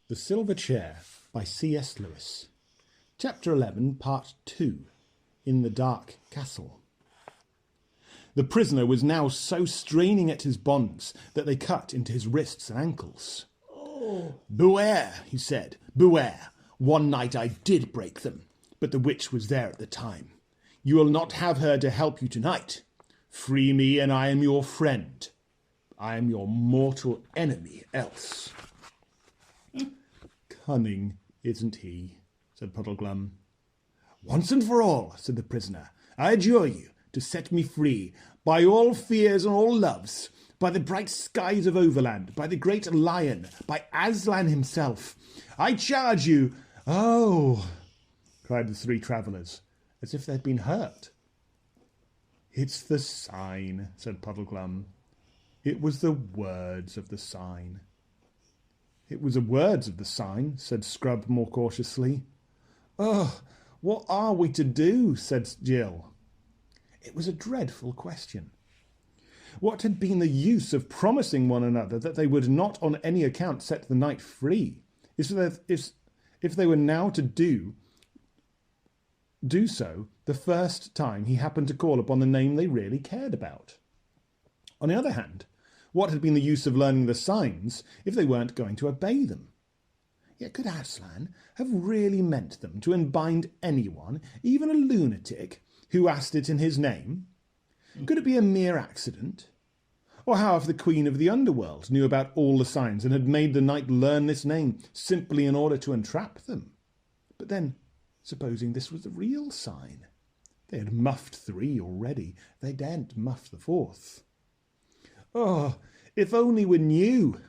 The Silver Chair by C.S. Lewis. Chapter 11, Part 2. In the Dark Castle. The prisoner was now so straining at his bonds that they cut into his wrists and ankles. "Beware," he said, "beware. One night I did break them, but the witch was there at the time. You will not have her to help you tonight. Free me and I am your friend. I am your mortal enemy else." "Cunning, isn't he?" said Puddleglum. "Once and for all," said the prisoner, "I adjure you to set me free, by all fears and all loves, by the bright skies of Overland, by the great lion, by Aslan himself. I charge you—" "Oh!" cried the three travellers, as if they'd been hurt. "It's the sign," said Puddleglum. "It was the words of the sign." "It was the words of the sign," said Scrub more cautiously. "Oh, what are we to do?" said Jill. It was a dreadful question. What had been the use of promising one another that they would not on any account set the knight free, if they were now to do so the first time he happened to call upon the name they really cared about? On the other hand, what had been the use of learning the signs if they weren't going to obey them? Yet could Aslan have really meant them to unbind anyone, even a lunatic, who asked it in his name? Could it be a mere accident? Or how if the Queen of the Underworld knew about all the signs and had made the knight learn this name simply in order to entrap them? But then, supposing this was the real sign? They had muffed 3 already. They daren't muff the 4th. "Oh, if only we knew,"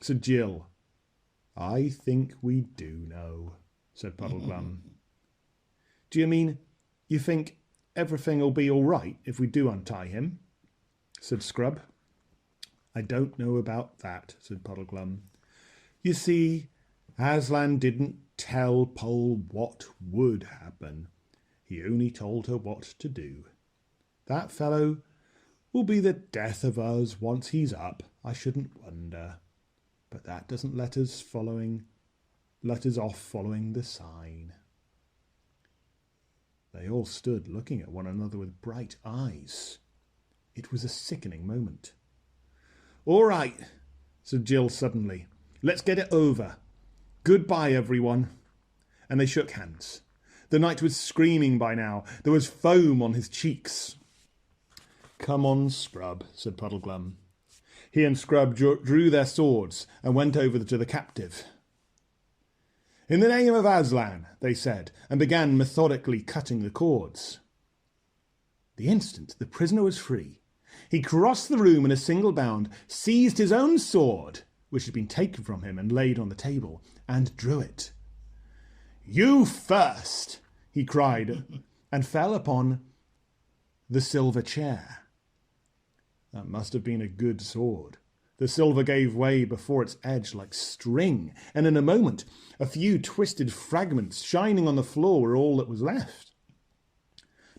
said Jill. "I think we do know," said Puddleglum. "Do you mean you think everything will be all right if we do untie him?" said Scrub. "I don't know about that," said Puddleglum. "You see, Aslan didn't tell Poll what would happen. He only told her what to do. That fellow will be the death of us once he's up, I shouldn't wonder. But that doesn't let us off following the sign." They all stood looking at one another with bright eyes. It was a sickening moment. "All right," said Jill suddenly. "Let's get it over. Goodbye, everyone." And they shook hands. The knight was screaming by now. There was foam on his cheeks. "Come on, Scrub," said Puddleglum. He and Scrub drew their swords and went over to the captive. "In the name of Aslan," they said, and began methodically cutting the cords. The instant the prisoner was free, he crossed the room in a single bound, seized his own sword, which had been taken from him and laid on the table, and drew it. "You first!" he cried, and fell upon the silver chair. That must have been a good sword. The silver gave way before its edge like string, and in a moment a few twisted fragments shining on the floor were all that was left.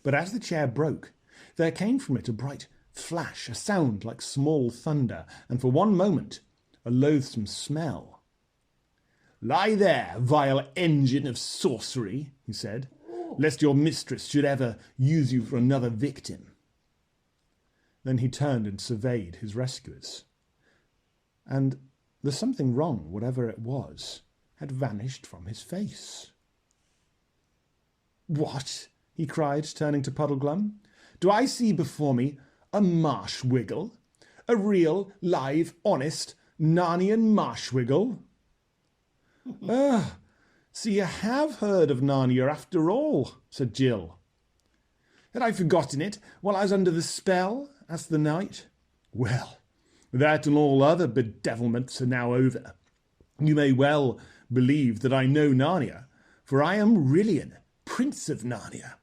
But as the chair broke, there came from it a bright flash, a sound like small thunder, and for one moment a loathsome smell. "Lie there, vile engine of sorcery," he said, "lest your mistress should ever use you for another victim." Then he turned and surveyed his rescuers. And the something wrong, whatever it was, had vanished from his face. "What?" he cried, turning to Puddleglum. "Do I see before me a Marshwiggle? A real, live, honest Narnian Marshwiggle?" So you have heard of Narnia after all," said Jill. "Had I forgotten it while I was under the spell?" asked the knight. "Well, that and all other bedevilments are now over. You may well believe that I know Narnia, for I am Rilian, Prince of Narnia,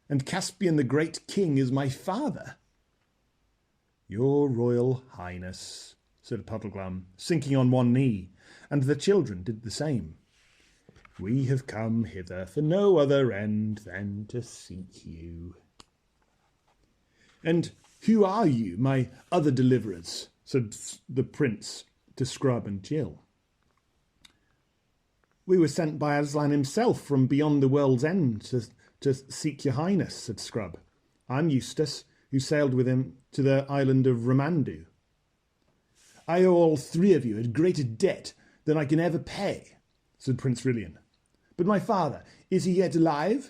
and Caspian the Great King is my father." "Your Royal Highness," said Puddleglum, sinking on one knee, and the children did the same. "We have come hither for no other end than to seek you." "And who are you, my other deliverers?" said the prince to Scrub and Jill. We were sent by Aslan himself from beyond the world's end to seek your highness, said Scrub. I'm Eustace, who sailed with him to the island of Ramandu. I owe all three of you a greater debt than I can ever pay, said Prince Rilian. But my father, is he yet alive?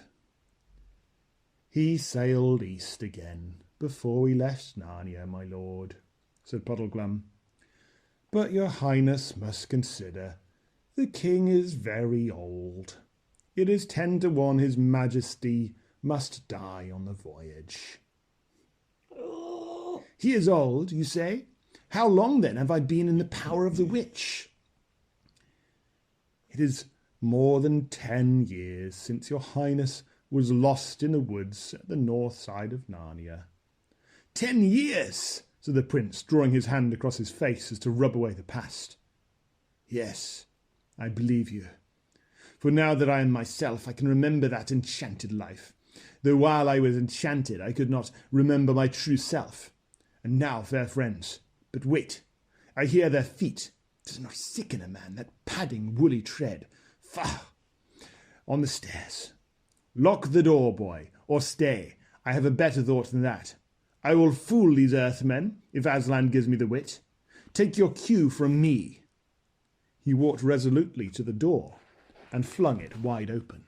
He sailed east again before we left Narnia, my lord, said Puddleglum. But your highness must consider the king is very old. It is 10 to 1 his majesty must die on the voyage. He is old, you say? How long, then, have I been in the power of the witch? It is more than 10 years since your highness was lost in the woods at the north side of Narnia. 10 years, said the prince, drawing his hand across his face as to rub away the past. Yes, I believe you. For now that I am myself, I can remember that enchanted life, though while I was enchanted I could not remember my true self. And now, fair friends, but wait, I hear their feet. Does not sicken a man, that padding, woolly tread. Faugh! On the stairs. Lock the door, boy, or stay. I have a better thought than that. I will fool these earthmen, if Aslan gives me the wit. Take your cue from me. He walked resolutely to the door and flung it wide open.